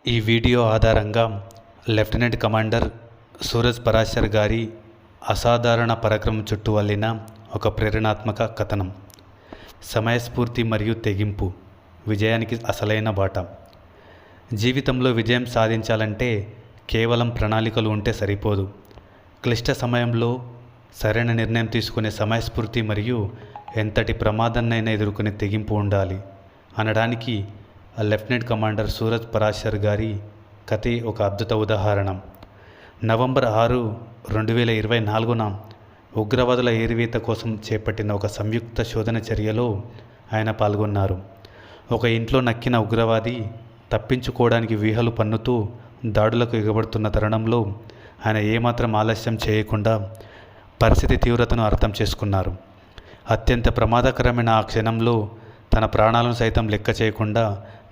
ఈ వీడియో ఆధారంగా lieutenant commander Suraj Parashar గారి అసాధారణ పరాక్రమం చుట్టూ అల్లిన ఒక ప్రేరణాత్మక కథనం. సమయస్ఫూర్తి మరియు తెగింపు విజయానికి అసలైన బాట. జీవితంలో విజయం సాధించాలంటే కేవలం ప్రణాళికలు ఉంటే సరిపోదు. క్లిష్ట సమయంలో సరైన నిర్ణయం తీసుకునే సమయస్ఫూర్తి మరియు ఎంతటి ప్రమాదాన్నైనా ఎదుర్కొనే తెగింపు ఉండాలి అనడానికి లెఫ్టినెంట్ కమాండర్ సూరజ్ పరాశర్ గారి కథే ఒక అద్భుత ఉదాహరణ. నవంబర్ 6, 2024న ఉగ్రవాదుల ఏరివేత కోసం చేపట్టిన ఒక సంయుక్త శోధన చర్యలో ఆయన పాల్గొన్నారు. ఒక ఇంట్లో నక్కిన ఉగ్రవాది తప్పించుకోవడానికి వ్యూహాలు పన్నుతూ దాడులకు ఎగబడుతున్న తరుణంలో ఆయన ఏమాత్రం ఆలస్యం చేయకుండా పరిస్థితి తీవ్రతను అర్థం చేసుకున్నారు. అత్యంత ప్రమాదకరమైన ఆ క్షణంలో తన ప్రాణాలను సైతం లెక్క చేయకుండా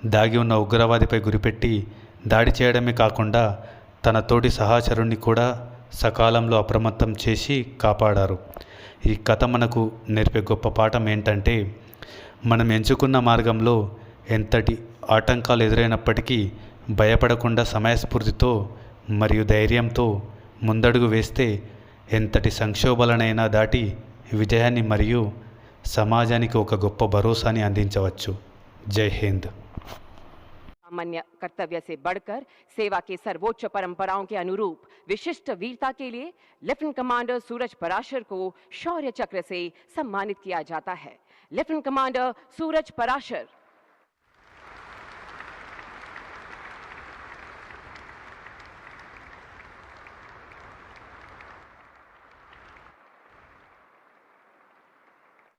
దాగి ఉన్న ఉగ్రవాదిపై గురిపెట్టి దాడి చేయడమే కాకుండా తన తోటి సహచరుణ్ణి కూడా సకాలంలో అప్రమత్తం చేసి కాపాడారు. ఈ కథ మనకు నేర్పే గొప్ప పాఠం ఏంటంటే, మనం ఎంచుకున్న మార్గంలో ఎంతటి ఆటంకాలు ఎదురైనప్పటికీ భయపడకుండా సమయస్ఫూర్తితో మరియు ధైర్యంతో ముందడుగు వేస్తే ఎంతటి సంక్షోభాలనైనా దాటి విజయాన్ని మరియు సమాజానికి ఒక గొప్ప భరోసాని అందించవచ్చు. జై హింద్. सामान्य कर्तव्य से बढ़कर सेवा के सर्वोच्च परंपराओं के अनुरूप विशिष्ट वीरता के लिए लेफ्टिनेंट कमांडर सूरज पराशर को शौर्य चक्र से सम्मानित किया जाता है. लेफ्टिनेंट कमांडर सूरज पराशर